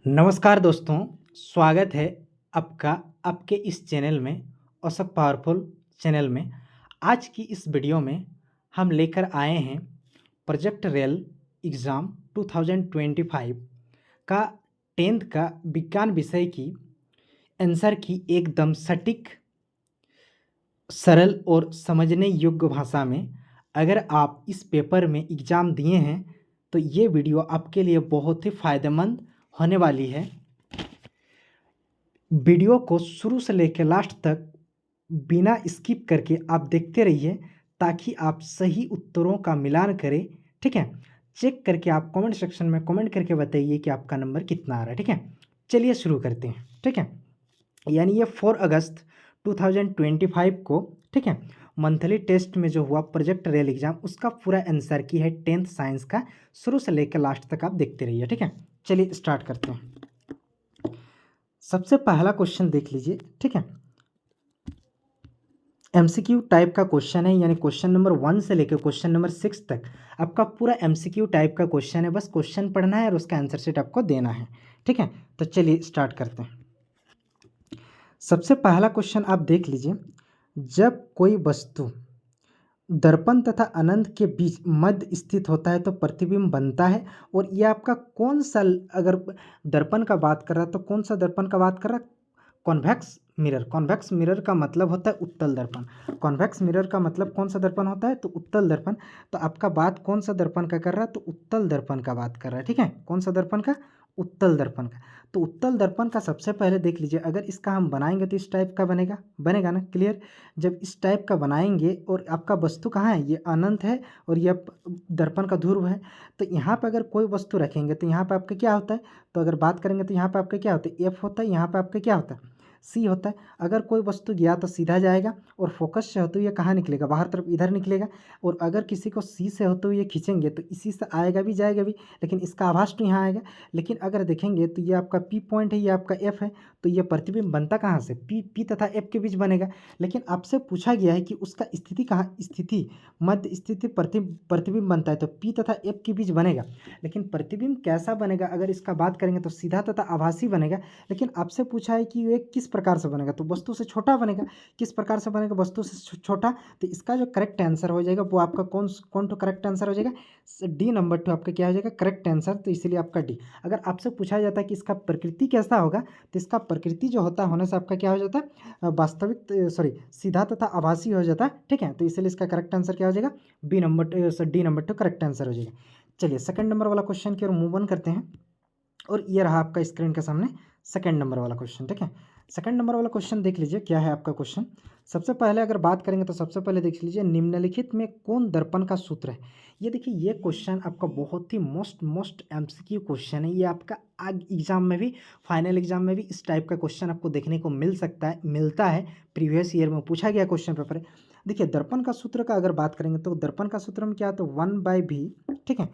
नमस्कार दोस्तों, स्वागत है आपका आपके इस चैनल में, औसत पावरफुल चैनल में। आज की इस वीडियो में हम लेकर आए हैं प्रोजेक्ट रेल एग्ज़ाम 2025 का 10th का विज्ञान विषय की आंसर की एकदम सटीक, सरल और समझने योग्य भाषा में। अगर आप इस पेपर में एग्ज़ाम दिए हैं तो ये वीडियो आपके लिए बहुत ही फ़ायदेमंद होने वाली है। वीडियो को शुरू से लेकर लास्ट तक बिना स्किप करके आप देखते रहिए ताकि आप सही उत्तरों का मिलान करें। ठीक है, चेक करके आप कमेंट सेक्शन में कमेंट करके बताइए कि आपका नंबर कितना आ रहा है। ठीक है, चलिए शुरू करते हैं। ठीक है, यानी ये 4 अगस्त 2025 को, ठीक है, मंथली टेस्ट में जो हुआ प्रोजेक्ट रेल एग्ज़ाम, उसका पूरा आंसर की है 10th साइंस का। शुरू से लेकर लास्ट तक आप देखते रहिए। ठीक है, चलिए स्टार्ट करते हैं। सबसे पहला क्वेश्चन देख लीजिए। ठीक है, एमसीक्यू टाइप का क्वेश्चन है, यानी क्वेश्चन नंबर 1 से लेकर क्वेश्चन नंबर 6 तक आपका पूरा एमसीक्यू टाइप का क्वेश्चन है। बस क्वेश्चन पढ़ना है और उसका आंसर शीट आपको देना है। ठीक है, तो चलिए स्टार्ट करते हैं। सबसे पहला क्वेश्चन आप देख लीजिए। जब कोई वस्तु दर्पण तथा अनंत के बीच मध्य स्थित होता है तो प्रतिबिंब बनता है। और ये आपका कौन सा, अगर दर्पण का बात कर रहा है तो कौन सा दर्पण का बात कर रहा है? Convex mirror. कॉन्वेक्स मिरर का मतलब होता है उत्तल दर्पण। कॉन्वेक्स मिरर का मतलब कौन सा दर्पण होता है? तो उत्तल दर्पण। तो आपका बात कौन सा दर्पण का कर रहा है? तो उत्तल दर्पण का बात कर रहा है। ठीक है, कौन सा दर्पण का? उत्तल दर्पण का। तो उत्तल दर्पण का सबसे पहले देख लीजिए, अगर इसका हम बनाएंगे तो इस टाइप का बनेगा ना, क्लियर। जब इस टाइप का बनाएंगे और आपका वस्तु कहाँ है? ये अनंत है और ये दर्पण का ध्रुव है। तो यहाँ पर अगर कोई वस्तु रखेंगे तो यहाँ पर आपका क्या होता है? तो अगर बात करेंगे तो यहाँ पर आपका क्या होता है? एफ होता है। यहाँ पर आपका क्या होता है? सी होता है। अगर कोई वस्तु गया तो सीधा जाएगा और फोकस से होते हुए कहाँ निकलेगा? बाहर तरफ, इधर निकलेगा। और अगर किसी को सी से होते हुए खींचेंगे तो इसी से आएगा भी जाएगा भी, लेकिन इसका आभास तो यहाँ आएगा। लेकिन अगर देखेंगे तो ये आपका पी पॉइंट है, ये आपका एफ है, तो ये प्रतिबिंब बनता कहाँ से? पी तथा एफ के बीच बनेगा। लेकिन आपसे पूछा गया है कि उसका स्थिति कहाँ? स्थिति मध्य स्थिति प्रतिबिंब बनता है तो पी तथा एफ के बीच बनेगा। लेकिन प्रतिबिंब कैसा बनेगा अगर इसका बात करेंगे तो सीधा तथा आभासी बनेगा। लेकिन आपसे पूछा है कि ये किस प्रकार से बनेगा, तो वस्तु से छोटा बनेगा। किस प्रकार से बनेगा? वस्तु से छोटा। तो इसका जो करेक्ट आंसर हो जाएगा वो आपका कौन तो करेक्ट आंसर हो जाएगा? डी नंबर 2 आपका क्या हो जाएगा? Correct answer. तो इसलिए आपका डी। अगर आपसे पूछा जाता है कि इसका प्रकृति कैसा होगा, तो इसका प्रकृति जो होता है होने से आपका क्या हो जाता है? वास्तविक, सॉरी, सीधा तथा आभासी हो जाता है। ठीक है, तो इसलिए इसका करेक्ट आंसर क्या हो जाएगा? डी नंबर 2 करेक्ट आंसर हो जाएगा। चलिए सेकंड नंबर वाला क्वेश्चन की ओर मूव ऑन करते हैं। और ये रहा आपका स्क्रीन के सामने सेकंड नंबर वाला क्वेश्चन। ठीक है, सेकंड नंबर वाला क्वेश्चन देख लीजिए क्या है आपका क्वेश्चन। सबसे पहले अगर बात करेंगे तो सबसे पहले देख लीजिए, निम्नलिखित में कौन दर्पण का सूत्र है? ये देखिए, ये क्वेश्चन आपका बहुत ही मोस्ट एमसीक्यू क्वेश्चन है। ये आपका आग एग्जाम में भी, फाइनल एग्जाम में भी इस टाइप का क्वेश्चन आपको देखने को मिलता है। प्रीवियस ईयर में पूछा गया क्वेश्चन पेपर है। देखिए, दर्पण का सूत्र का अगर बात करेंगे तो दर्पण का सूत्र में क्या आता है? 1/v। ठीक है,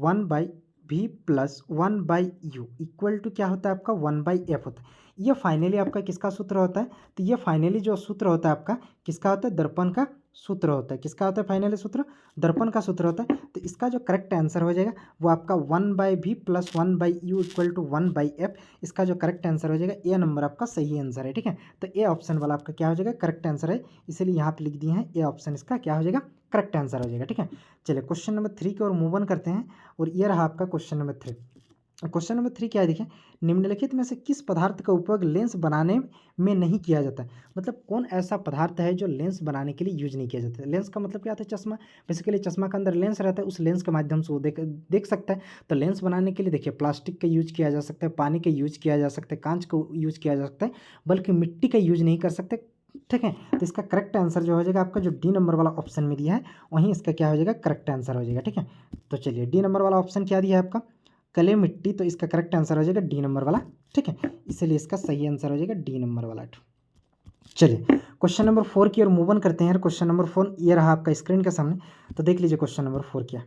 1/v plus 1/u equal to क्या होता है आपका? 1/f होता है। ये फाइनली आपका किसका सूत्र होता है? तो ये फाइनली जो सूत्र होता है आपका किसका होता है? दर्पण का सूत्र होता है। किसका होता है फाइनली सूत्र? दर्पण का सूत्र होता है। तो इसका जो करेक्ट आंसर हो जाएगा वो आपका 1/v plus 1/u equal to 1/f। इसका जो करेक्ट आंसर हो जाएगा, ए नंबर आपका सही आंसर है। ठीक है, तो ए ऑप्शन वाला आपका क्या हो जाएगा? करेक्ट आंसर है। इसलिए यहाँ पे लिख दिए हैं ए ऑप्शन इसका क्या हो जाएगा? करेक्ट आंसर हो जाएगा। ठीक है, चलिए क्वेश्चन नंबर 3 की ओर मूव ऑन करते हैं। और ये रहा आपका क्वेश्चन नंबर 3। क्वेश्चन नंबर 3 क्या है? देखिए, निम्नलिखित में से किस पदार्थ का उपयोग लेंस बनाने में नहीं किया जाता है? मतलब कौन ऐसा पदार्थ है जो लेंस बनाने के लिए यूज नहीं किया जाता है? लेंस का मतलब क्या होता है? चश्मा। बेसिकली चश्मा के अंदर लेंस रहता है, उस लेंस के माध्यम से वो देख सकता है। तो लेंस बनाने के लिए देखिए, प्लास्टिक का यूज किया जा सकता है, पानी का यूज किया जा सकता है, कांच का यूज किया जा सकता है, बल्कि मिट्टी का यूज नहीं कर सकते। ठीक है, तो इसका करेक्ट आंसर जो हो जाएगा आपका, जो डी नंबर वाला ऑप्शन में दिया है वहीं इसका क्या हो जाएगा? करेक्ट आंसर हो जाएगा। ठीक है, तो चलिए डी नंबर वाला ऑप्शन क्या दिया है आपका? कले मिट्टी। तो इसका करेक्ट आंसर हो जाएगा डी नंबर वाला। ठीक है, इसलिए इसका सही आंसर हो जाएगा डी नंबर वाला। चलिए क्वेश्चन नंबर 4 की ओर मूव ऑन करते हैं। क्वेश्चन नंबर 4 ये रहा आपका स्क्रीन के सामने। तो देख लीजिए क्वेश्चन नंबर 4 क्या है।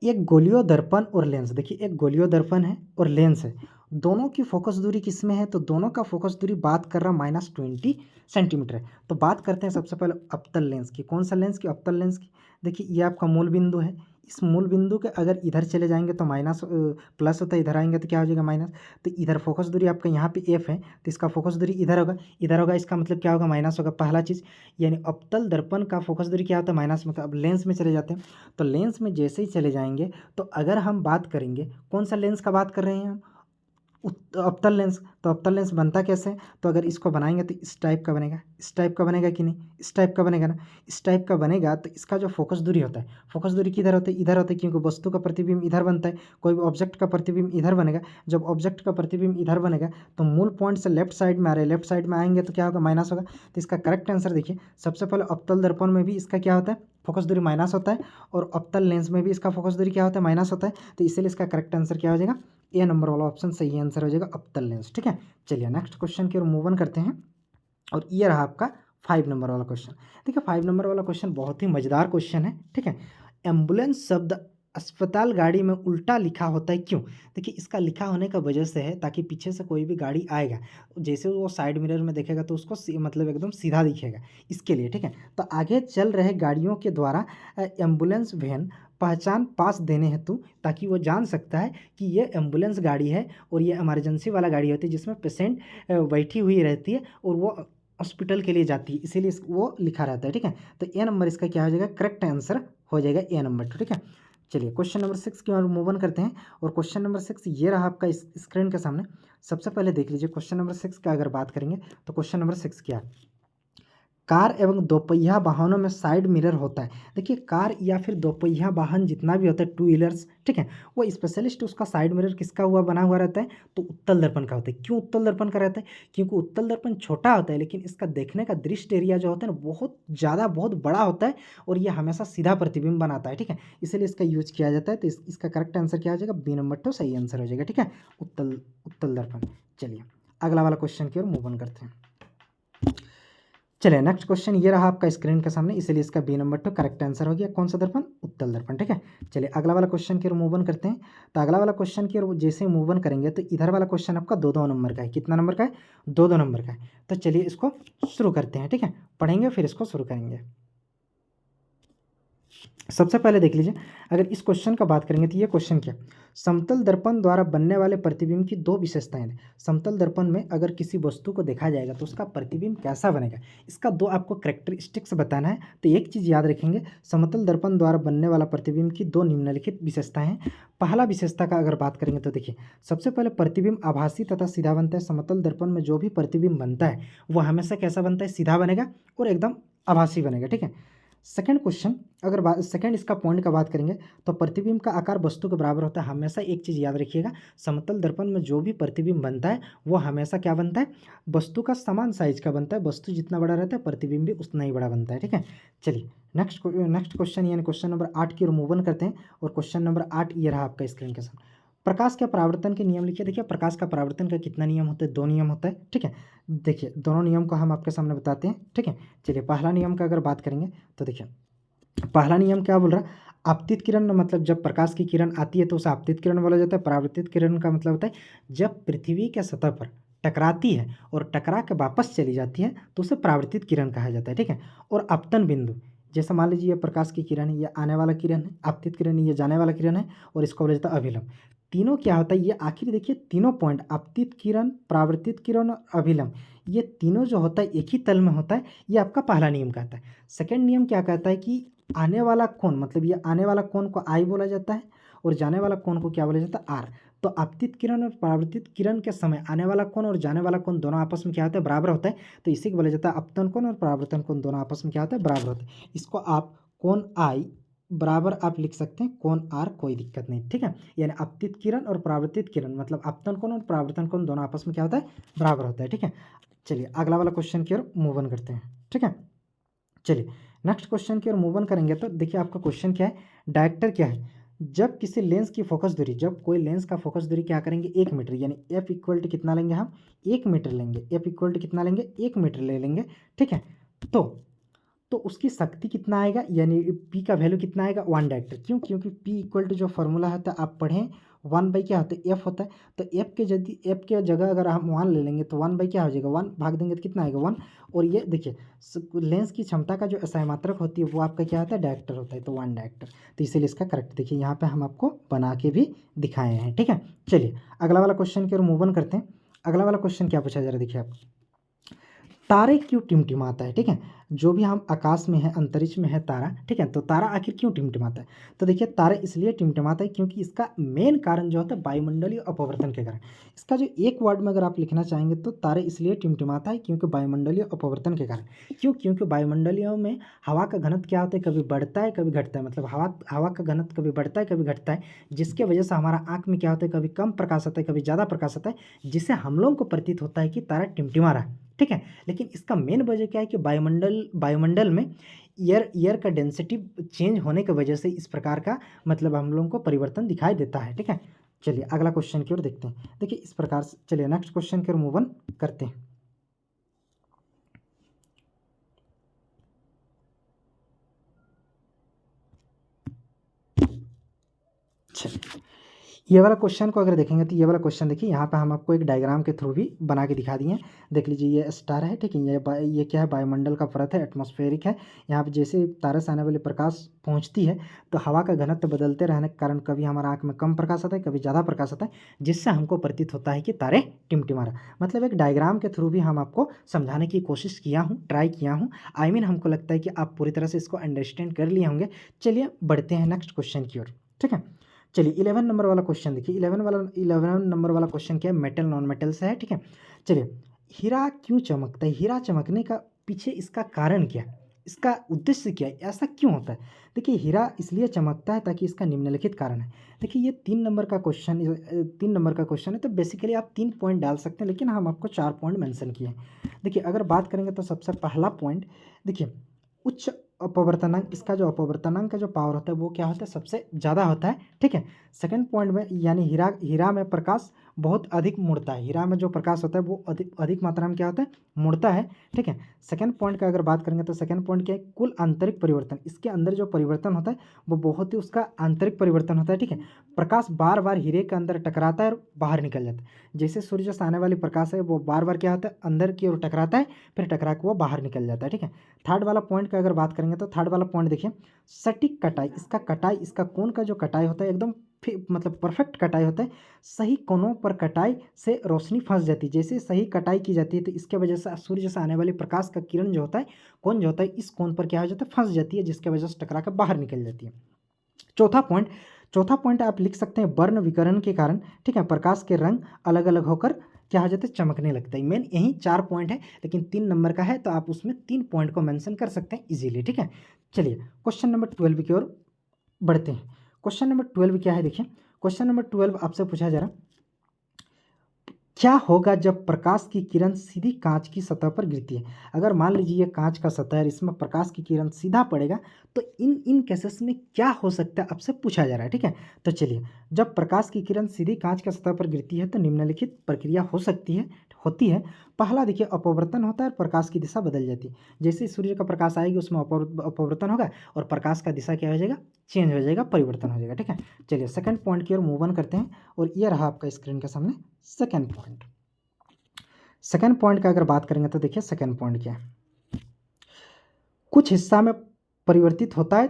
एक गोलीय दर्पण और लेंस। देखिए, एक गोलीय दर्पण है और लेंस है, दोनों की फोकस दूरी किस में है? तो दोनों का फोकस दूरी बात कर रहा -20 सेंटीमीटर है। तो बात करते हैं सबसे पहले अवतल लेंस की। कौन सा लेंस की? अवतल लेंस की। देखिए, ये आपका मूल बिंदु है, इस मूल बिंदु के अगर इधर चले जाएंगे तो माइनस प्लस होता है, इधर आएंगे तो क्या हो जाएगा माइनस। तो इधर फोकस दूरी आपका यहाँ पे एफ है, तो इसका फोकस दूरी इधर होगा, इधर होगा, इसका मतलब क्या होगा माइनस होगा। पहला चीज़ यानी अवतल दर्पण का फोकस दूरी क्या होता है माइनस। मतलब अब लेंस में चले जाते हैं, तो लेंस में जैसे ही चले जाएंगे तो अगर हम बात करेंगे कौन सा लेंस का बात कर रहे हैं हम, अवतल लेंस। तो अवतल लेंस बनता कैसे है, तो अगर इसको बनाएंगे तो इस टाइप का बनेगा, इस टाइप का बनेगा कि नहीं, इस टाइप का बनेगा ना। इस टाइप का बनेगा तो इसका जो फोकस दूरी होता है, फोकस दूरी किधर होता है, इधर होता है, क्योंकि वस्तु का प्रतिबिंब इधर बनता है, कोई भी ऑब्जेक्ट का प्रतिबिंब इधर बनेगा। जब ऑब्जेक्ट का प्रतिबिंब इधर बनेगा तो मूल पॉइंट से लेफ्ट साइड में आ रहे हैं, लेफ्ट साइड में आएंगे तो क्या होगा माइनस होगा। तो इसका करेक्ट आंसर देखिए, सबसे पहले अवतल दर्पण में भी इसका क्या होता है फोकस दूरी माइनस होता है, और अवतल लेंस में भी इसका फोकस दूरी क्या होता है माइनस होता है। तो इसीलिए इसका करेक्ट आंसर क्या हो जाएगा, ए नंबर वाला ऑप्शन सही आंसर हो जाएगा अवतल लेंस। ठीक है, चलिए नेक्स्ट क्वेश्चन की ओर मूव ऑन करते हैं, और ये रहा आपका 5 नंबर वाला क्वेश्चन। देखिए 5 नंबर वाला क्वेश्चन बहुत ही मजेदार क्वेश्चन है। ठीक है, एम्बुलेंस शब्द अस्पताल गाड़ी में उल्टा लिखा होता है क्यों। देखिए इसका लिखा होने का वजह से है ताकि पीछे से कोई भी गाड़ी आएगा, जैसे वो साइड मिरर में देखेगा तो उसको मतलब एकदम सीधा दिखेगा, इसके लिए। ठीक है, तो आगे चल रहे गाड़ियों के द्वारा एम्बुलेंस वैन पहचान पास देने हेतु, ताकि वो जान सकता है कि ये एम्बुलेंस गाड़ी है और ये इमरजेंसी वाला गाड़ी होती है जिसमें पेशेंट बैठी हुई रहती है और वो हॉस्पिटल के लिए जाती है, इसीलिए वो लिखा रहता है। ठीक है, तो ए नंबर इसका क्या हो जाएगा, करेक्ट आंसर हो जाएगा ए नंबर 2। ठीक है, चलिए क्वेश्चन नंबर 6 की ओर मूव ऑन करते हैं, और क्वेश्चन नंबर 6 ये रहा आपका इस स्क्रीन के सामने। सबसे पहले देख लीजिए क्वेश्चन नंबर 6 का अगर बात करेंगे तो क्वेश्चन नंबर 6 क्या है, कार एवं दोपहिया वाहनों में साइड मिरर होता है। देखिए कार या फिर दोपहिया वाहन जितना भी होता है, टू व्हीलर्स, ठीक है, वो स्पेशलिस्ट उसका साइड मिरर किसका हुआ बना हुआ रहता है, तो उत्तल दर्पण का होता है। क्यों उत्तल दर्पण का रहता है, क्योंकि उत्तल दर्पण छोटा होता है लेकिन इसका देखने का दृश्य एरिया जो होता है ना बहुत ज़्यादा बहुत बड़ा होता है, और ये हमेशा सीधा प्रतिबिंब बनाता है। ठीक है, इसीलिए इसका यूज किया जाता है। तो इसका करेक्ट आंसर क्या हो जाएगा, बी नंबर 2 सही आंसर हो जाएगा। ठीक है, उत्तल दर्पण। चलिए अगला वाला क्वेश्चन की ओर मूव ऑन करते हैं। चलिए नेक्स्ट क्वेश्चन ये रहा आपका स्क्रीन के सामने, इसलिए इसका बी नंबर 2 करेक्ट आंसर हो गया। कौन सा दर्पण, उत्तल दर्पण। ठीक है, चलिए अगला वाला क्वेश्चन की ओर मूव ऑन करते हैं। तो अगला वाला क्वेश्चन की ओर जैसे मूव ऑन करेंगे तो इधर वाला क्वेश्चन आपका 2-2 नंबर का है। कितना नंबर का है, 2-2 नंबर का है। तो चलिए इसको शुरू करते हैं। ठीक है, पढ़ेंगे फिर इसको शुरू करेंगे। सबसे पहले देख लीजिए, अगर इस क्वेश्चन का बात करेंगे तो ये क्वेश्चन क्या, समतल दर्पण द्वारा बनने वाले प्रतिबिंब की 2 विशेषताएं हैं। समतल दर्पण में अगर किसी वस्तु को देखा जाएगा तो उसका प्रतिबिंब कैसा बनेगा, इसका 2 आपको कैरेक्टरिस्टिक्स बताना है। तो एक चीज़ याद रखेंगे, समतल दर्पण द्वारा बनने वाला प्रतिबिंब की 2 निम्नलिखित विशेषताएं हैं। पहला विशेषता का अगर बात करेंगे तो देखिए, सबसे पहले प्रतिबिंब आभासी तथा सीधा बनता है। समतल दर्पण में जो भी प्रतिबिंब बनता है वो हमेशा कैसा बनता है, सीधा बनेगा और एकदम आभासी बनेगा। ठीक है, सेकंड क्वेश्चन अगर बात सेकंड इसका पॉइंट का बात करेंगे तो प्रतिबिंब का आकार वस्तु के बराबर होता है। हमेशा एक चीज़ याद रखिएगा, समतल दर्पण में जो भी प्रतिबिंब बनता है वो हमेशा क्या बनता है, वस्तु का समान साइज का बनता है। वस्तु जितना बड़ा रहता है प्रतिबिंब भी उतना ही बड़ा बनता है। ठीक है, चलिए नेक्स्ट क्वेश्चन यानी क्वेश्चन नंबर 8 की ओर मूव ऑन करते हैं, और क्वेश्चन नंबर 8 ये रहा आपका स्क्रीन के सामने। प्रकाश के परावर्तन के नियम लिखिए। देखिए प्रकाश का परावर्तन का कितना नियम होता है, 2 नियम होता है। ठीक है, देखिए दोनों नियम को हम आपके सामने बताते हैं। ठीक है, चलिए पहला नियम का अगर बात करेंगे तो देखिए पहला नियम क्या बोल रहा है, आपतित किरण, मतलब जब प्रकाश की किरण आती है तो उसे आपतित किरण बोला जाता है। परावर्तित किरण का मतलब होता है जब पृथ्वी के सतह पर टकराती है और टकरा के वापस चली जाती है तो उसे परावर्तित किरण कहा जाता है। ठीक है, और अपतन बिंदु, जैसे मान लीजिए ये प्रकाश की किरण है, ये आने वाला किरण है, आपतित किरण ये जाने वाला किरण है, और इसको बोला जाता है अभिलंब। तीनों क्या होता है, ये आखिर देखिए तीनों पॉइंट आपतित किरण, परावर्तित किरण और अभिलंब, ये तीनों जो होता है एक ही तल में होता है। ये आपका पहला नियम कहता है। सेकंड नियम क्या कहता है कि आने वाला कोण, मतलब ये आने वाला कोण को आई बोला जाता है और जाने वाला कोण को क्या बोला जाता है, आर। तो आपतित किरण और परावर्तित किरण के समय आने वाला कोण और जाने वाला कोण दोनों आपस में क्या होता है, बराबर होता है। तो इसी को बोला जाता है अपतन कोण और परावर्तन कोण दोनों आपस में क्या होता है, बराबर होता है। इसको आप कोण आई बराबर आप लिख सकते हैं कोण आर, कोई दिक्कत नहीं। ठीक है, यानी आपतित किरण और परावर्तित किरण मतलब अपतन कोण और परावर्तन कोण दोनों आपस में क्या होता है, बराबर होता है। ठीक है, चलिए अगला वाला क्वेश्चन की ओर मूव ऑन करते हैं। ठीक है, चलिए नेक्स्ट क्वेश्चन की ओर मूव ऑन करेंगे तो देखिए आपका क्वेश्चन क्या है, डायरेक्टर क्या है, जब किसी लेंस की फोकस दूरी, जब कोई लेंस का फोकस दूरी क्या करेंगे 1 मीटर, यानी एफ इक्वल टू कितना लेंगे हम, 1 मीटर लेंगे। एफ इक्वल टू कितना लेंगे, 1 मीटर ले लेंगे। ठीक है, तो तो उसकी शक्ति कितना आएगा, यानी P का वैल्यू कितना आएगा 1 डायरेक्टर। क्यों? क्योंकि P इक्वल टू जो फॉर्मूला होता है आप पढ़ें 1 बाई क्या होता है F होता है। तो F के यदि F के जगह अगर हम 1 ले लेंगे तो 1 बाई क्या हो जाएगा 1 भाग देंगे तो कितना आएगा 1। और ये देखिए लेंस की क्षमता का जो SI मात्रक होती है वो आपका क्या होता है डायरेक्टर होता है, तो 1 डायरेक्टर। तो इसीलिए इसका करेक्ट देखिए यहाँ पे हम आपको बना के भी दिखाए हैं। ठीक है, चलिए अगला वाला क्वेश्चन की ओर मूव ऑन करते हैं। अगला वाला क्वेश्चन क्या पूछा जरा देखिए आप, तारे क्यों टिमटिमाता है। ठीक है, जो भी हम आकाश में है अंतरिक्ष में है तारा, ठीक है, तो तारा आखिर क्यों टिमटिमाता है। तो देखिए तारा इसलिए टिमटिमाता है क्योंकि इसका मेन कारण जो होता है वायुमंडलीय अपवर्तन के कारण। इसका जो एक वर्ड में अगर आप लिखना चाहेंगे तो तारे इसलिए टिमटिमाता है क्योंकि वायुमंडलीय अपवर्तन के कारण। क्यों? क्योंकि वायुमंडलीय में हवा का घनत्व क्या होता है, कभी बढ़ता है कभी घटता है, मतलब हवा का घनत्व कभी बढ़ता है कभी घटता है, जिसके वजह से हमारा आँख में क्या होता है, कभी कम प्रकाश आता है कभी ज़्यादा प्रकाश आता है, जिससे हम लोगों को प्रतीत होता है कि तारा टिमटिमा रहा है। ठीक है, लेकिन इसका मेन वजह क्या है कि वायुमंडल में एयर का डेंसिटी चेंज होने की वजह से इस प्रकार का मतलब हम लोगों को परिवर्तन दिखाई देता है। ठीक है, चलिए अगला क्वेश्चन की ओर देखते हैं। देखिए इस प्रकार से, चलिए नेक्स्ट क्वेश्चन की ओर मूव ऑन करते हैं। चलिए ये वाला क्वेश्चन को अगर देखेंगे तो ये वाला क्वेश्चन देखिए यहाँ पे हम आपको एक डायग्राम के थ्रू भी बना के दिखा दिए हैं। देख लीजिए ये स्टार है, ठीक है, ये क्या है वायुमंडल का परत है, एटमॉस्फेरिक है। यहाँ पे जैसे तारे से आने वाली प्रकाश पहुँचती है तो हवा का घनत्व बदलते रहने के कारण कभी हमारा आँख में कम प्रकाश आता है कभी ज़्यादा प्रकाश आता है, जिससे हमको प्रतीत होता है कि तारे टिमटिमा रहा। मतलब एक डायग्राम के थ्रू भी हम आपको समझाने की कोशिश किया हूँ, ट्राई किया हूँ। आई मीन हमको लगता है कि आप पूरी तरह से इसको अंडरस्टैंड कर लिए होंगे। चलिए बढ़ते हैं नेक्स्ट क्वेश्चन की ओर। ठीक है, चलिए 11 नंबर वाला क्वेश्चन देखिए। 11 नंबर वाला क्वेश्चन क्या है, मेटल नॉन मेटल से है। ठीक है, चलिए हीरा क्यों चमकता है, हीरा चमकने का पीछे इसका कारण क्या है, इसका उद्देश्य क्या है, ऐसा क्यों होता है। देखिए हीरा इसलिए चमकता है ताकि इसका निम्नलिखित कारण है। देखिए ये 3 नंबर का क्वेश्चन है, तो बेसिकली आप 3 पॉइंट डाल सकते हैं, लेकिन हम आपको 4 पॉइंट मेंशन किए हैं। देखिए अगर बात करेंगे तो सबसे पहला पॉइंट देखिए उच्च अपवर्तनांक, इसका जो अपवर्तनांक का जो पावर होता है वो क्या होता है सबसे ज़्यादा होता है। ठीक है, सेकंड पॉइंट में यानी हीरा में प्रकाश बहुत अधिक मुड़ता है, हीरा में जो प्रकाश होता है वो अधिक मात्रा में क्या होता है मुड़ता है। ठीक है, सेकंड पॉइंट का अगर बात करेंगे तो सेकंड पॉइंट क्या है, कुल आंतरिक परिवर्तन, इसके अंदर जो परिवर्तन होता है वो बहुत ही उसका आंतरिक परिवर्तन होता है। ठीक है, प्रकाश बार बार हीरे के अंदर टकराता है और बाहर निकल जाता है। जैसे सूर्य से आने वाली प्रकाश है वो बार बार क्या होता है अंदर की ओर टकराता है, फिर टकरा के वो बाहर निकल जाता है। ठीक है, थर्ड वाला पॉइंट का अगर बात करेंगे तो थर्ड वाला पॉइंट देखिए सटीक कटाई, इसका कोण का जो कटाई होता है एकदम मतलब परफेक्ट कटाई होता है। सही कोनों पर कटाई से रोशनी फंस जाती है, जैसे सही कटाई की जाती है तो इसके वजह से सूर्य से आने वाली प्रकाश का किरण जो होता है कोण जो होता है इस कोण पर क्या हो जाता है फंस जाती है, जिसके वजह से टकरा कर बाहर निकल जाती है। चौथा पॉइंट आप लिख सकते हैं वर्ण विकरण के कारण। ठीक है, प्रकाश के रंग अलग अलग होकर क्या हो जाता है चमकने लगता है। मेन यही 4 पॉइंट है, लेकिन 3 नंबर का है तो आप उसमें 3 पॉइंट को मेंशन कर सकते हैं इजीली। ठीक है, चलिए क्वेश्चन नंबर 12 की ओर बढ़ते हैं। क्वेश्चन नंबर 12 क्या है देखिए, क्वेश्चन नंबर 12 आपसे पूछा जा रहा क्या होगा जब प्रकाश की किरण सीधी कांच की सतह पर गिरती है। अगर मान लीजिए ये कांच का सतह है, इसमें प्रकाश की किरण सीधा पड़ेगा तो इन केसेस में क्या हो सकता है आपसे पूछा जा रहा है। ठीक है, तो चलिए जब प्रकाश की किरण सीधी कांच का सतह पर गिरती है तो निम्नलिखित प्रक्रिया होती है। पहला देखिए अपवर्तन होता है और प्रकाश की दिशा बदल जाती है। जैसे सूर्य का प्रकाश आएगी उसमें अपवर्तन होगा और प्रकाश का दिशा क्या हो जाएगा चेंज हो जाएगा, परिवर्तन हो जाएगा। ठीक है, चलिए सेकंड पॉइंट की ओर मूव ऑन करते हैं और ये रहा आपका स्क्रीन के सामने सेकंड पॉइंट का अगर बात करेंगे तो देखिए सेकंड पॉइंट क्या है, कुछ हिस्सा में परिवर्तित होता है,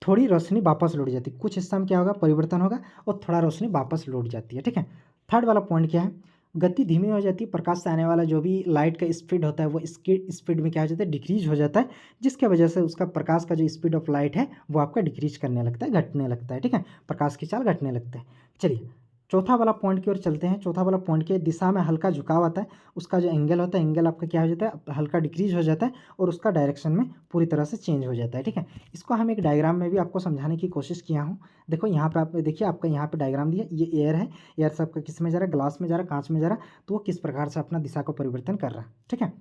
थोड़ी रोशनी वापस लौट जाती है। कुछ हिस्सा में क्या होगा परिवर्तन होगा और थोड़ा रोशनी वापस लौट जाती है। ठीक है, थर्ड वाला पॉइंट क्या है, गति धीमी हो जाती है, प्रकाश से आने वाला जो भी लाइट का स्पीड होता है वो स्पीड में क्या हो जाता है डिक्रीज हो जाता है, जिसके वजह से उसका प्रकाश का जो स्पीड ऑफ लाइट है वो आपका डिक्रीज करने लगता है, घटने लगता है। ठीक है, प्रकाश की चाल घटने लगता है। चलिए चौथा वाला पॉइंट की ओर चलते हैं। चौथा वाला पॉइंट के दिशा में हल्का झुकाव आता है, उसका जो एंगल होता है एंगल आपका क्या हो जाता है हल्का डिक्रीज हो जाता है और उसका डायरेक्शन में पूरी तरह से चेंज हो जाता है। ठीक है, इसको हम एक डायग्राम में भी आपको समझाने की कोशिश किया हूँ। देखो यहाँ पे आप देखिए आपका यहाँ पे डायग्राम दिया, ये एयर है, एयर से आपका किस में जा रहा है ग्लास में जा रहा है, कांच में जा रहा है, तो वो किस प्रकार से अपना दिशा को परिवर्तन कर रहा है। ठीक है,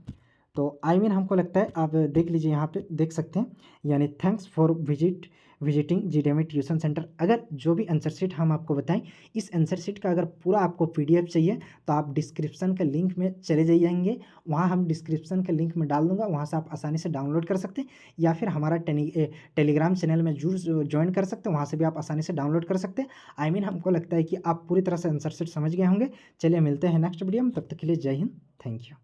तो आई मीन हमको लगता है आप देख लीजिए, यहाँ पे देख सकते हैं, यानी थैंक्स फॉर विजिटिंग जीडेमी ट्यूशन सेंटर। अगर जो भी आंसर शीट हम आपको बताएं, इस आंसर शीट का अगर पूरा आपको पीडीएफ चाहिए तो आप डिस्क्रिप्शन के लिंक में चले जाइएंगे, वहाँ हम डिस्क्रिप्शन के लिंक में डाल दूंगा, वहाँ से आप आसानी से डाउनलोड कर सकते हैं, या फिर हमारा टेलीग्राम चैनल में जरूर ज्वाइन कर सकते हैं, वहाँ से भी आप आसानी से डाउनलोड कर सकते हैं। आई मीन हमको लगता है कि आप पूरी तरह से आंसर शीट समझ गए होंगे। चलिए मिलते हैं नेक्स्ट वीडियो में, तब तक के लिए जय हिंद, थैंक यू।